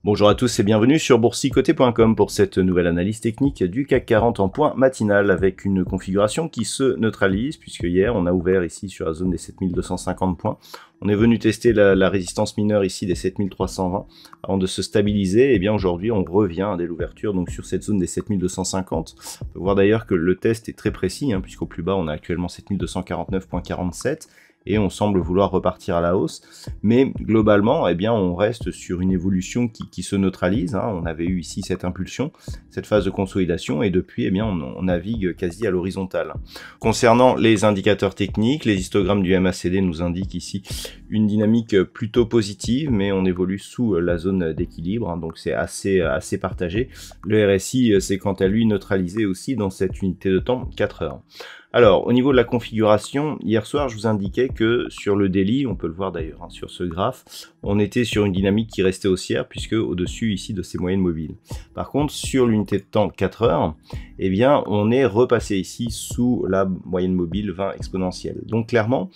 Bonjour à tous et bienvenue sur boursicoté.com pour cette nouvelle analyse technique du CAC 40 en point matinal avec une configuration qui se neutralise puisque hier on a ouvert ici sur la zone des 7250 points. On est venu tester la résistance mineure ici des 7320 avant de se stabiliser. Et bien aujourd'hui on revient dès l'ouverture donc sur cette zone des 7250. On peut voir d'ailleurs que le test est très précis puisqu'au plus bas on a actuellement 7249.47. Et on semble vouloir repartir à la hausse, mais globalement, eh bien, on reste sur une évolution qui se neutralise. On avait eu ici cette impulsion, cette phase de consolidation, et depuis, eh bien, on navigue quasi à l'horizontale. Concernant les indicateurs techniques, les histogrammes du MACD nous indiquent ici une dynamique plutôt positive, mais on évolue sous la zone d'équilibre, donc c'est assez partagé. Le RSI, c'est quant à lui neutralisé aussi dans cette unité de temps 4 heures. Alors, au niveau de la configuration, hier soir, je vous indiquais que sur le daily, on peut le voir d'ailleurs sur ce graphe, on était sur une dynamique qui restait haussière, puisque au-dessus ici de ces moyennes mobiles. Par contre, sur l'unité de temps 4 heures, eh bien, on est repassé ici sous la moyenne mobile 20 exponentielle. Donc clairement,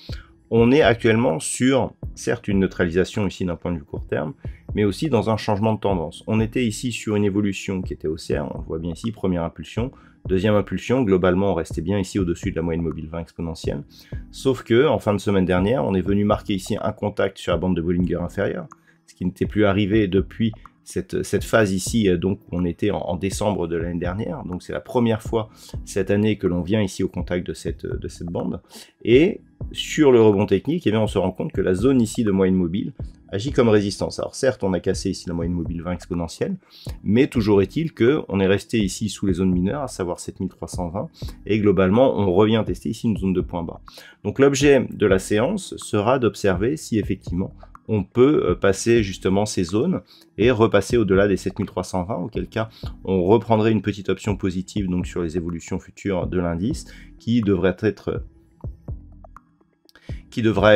on est actuellement sur, certes, une neutralisation ici d'un point de vue court terme, mais aussi dans un changement de tendance. On était ici sur une évolution qui était haussière, on voit bien ici, première impulsion, deuxième impulsion, globalement on restait bien ici au-dessus de la moyenne mobile 20 exponentielle, sauf que en fin de semaine dernière, on est venu marquer ici un contact sur la bande de Bollinger inférieure, ce qui n'était plus arrivé depuis cette phase ici, donc on était en décembre de l'année dernière, donc c'est la première fois cette année que l'on vient ici au contact de cette bande, et sur le rebond technique, eh bien, on se rend compte que la zone ici de moyenne mobile agit comme résistance. Alors certes, on a cassé ici la moyenne mobile 20 exponentielle, mais toujours est-il qu'on est resté ici sous les zones mineures, à savoir 7320, et globalement, on revient tester ici une zone de point bas. Donc l'objet de la séance sera d'observer si effectivement on peut passer justement ces zones et repasser au-delà des 7320, auquel cas on reprendrait une petite option positive donc sur les évolutions futures de l'indice qui devrait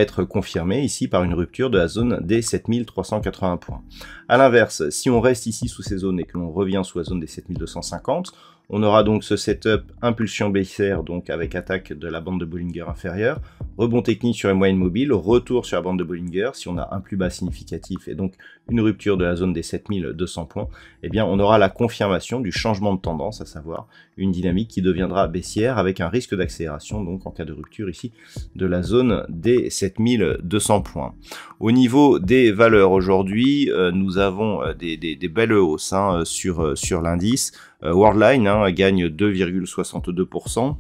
être confirmé ici par une rupture de la zone des 7380 points. A l'inverse, si on reste ici sous ces zones et que l'on revient sous la zone des 7250, on aura donc ce setup impulsion baissière donc avec attaque de la bande de Bollinger inférieure, rebond technique sur les moyennes mobiles, retour sur la bande de Bollinger si on a un plus bas significatif et donc une rupture de la zone des 7200 points, eh bien on aura la confirmation du changement de tendance, à savoir une dynamique qui deviendra baissière avec un risque d'accélération donc en cas de rupture ici de la zone des 7200 points. Au niveau des valeurs aujourd'hui, nous avons des belles hausses sur l'indice. Worldline gagne 2,62%.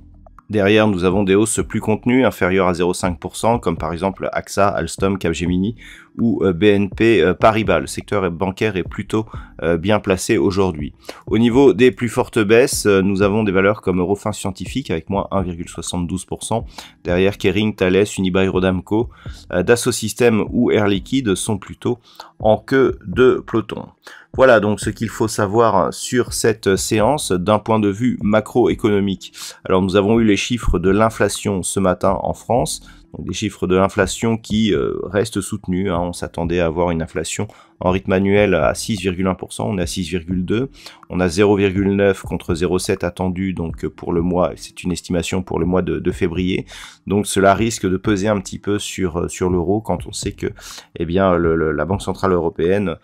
Derrière, nous avons des hausses plus contenues, inférieures à 0,5%, comme par exemple AXA, Alstom, Capgemini ou BNP Paribas. Le secteur bancaire est plutôt bien placé aujourd'hui. Au niveau des plus fortes baisses, nous avons des valeurs comme Eurofins Scientifique avec moins 1,72%. Derrière, Kering, Thales, Unibail-Rodamco, Dassault Systèmes ou Air Liquide sont plutôt en queue de peloton. Voilà donc ce qu'il faut savoir sur cette séance d'un point de vue macroéconomique. Alors nous avons eu les chiffres de l'inflation ce matin en France, donc des chiffres de l'inflation qui restent soutenus. On s'attendait à avoir une inflation en rythme annuel à 6,1%, on est à 6,2%, on a 0,9 contre 0,7 attendu donc pour le mois, c'est une estimation pour le mois de février, donc cela risque de peser un petit peu sur l'euro quand on sait que eh bien, la Banque Centrale Européenne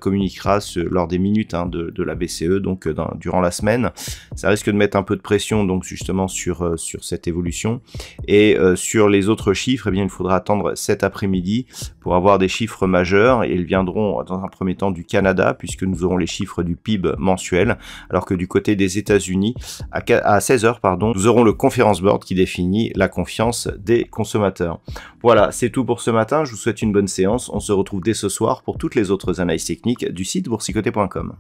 communiquera lors des minutes de la BCE, donc durant la semaine. Ça risque de mettre un peu de pression donc justement sur cette évolution, et sur les autres chiffres, eh bien, il faudra attendre cet après-midi pour avoir des chiffres majeurs, et ils viendront dans un premier temps du Canada, puisque nous aurons les chiffres du PIB mensuel, alors que du côté des États-Unis, à 16 h, nous aurons le Conference Board qui définit la confiance des consommateurs. Voilà, c'est tout pour ce matin, je vous souhaite une bonne séance, on se retrouve dès ce soir pour toutes les autres analyses techniques du site boursicoté.com.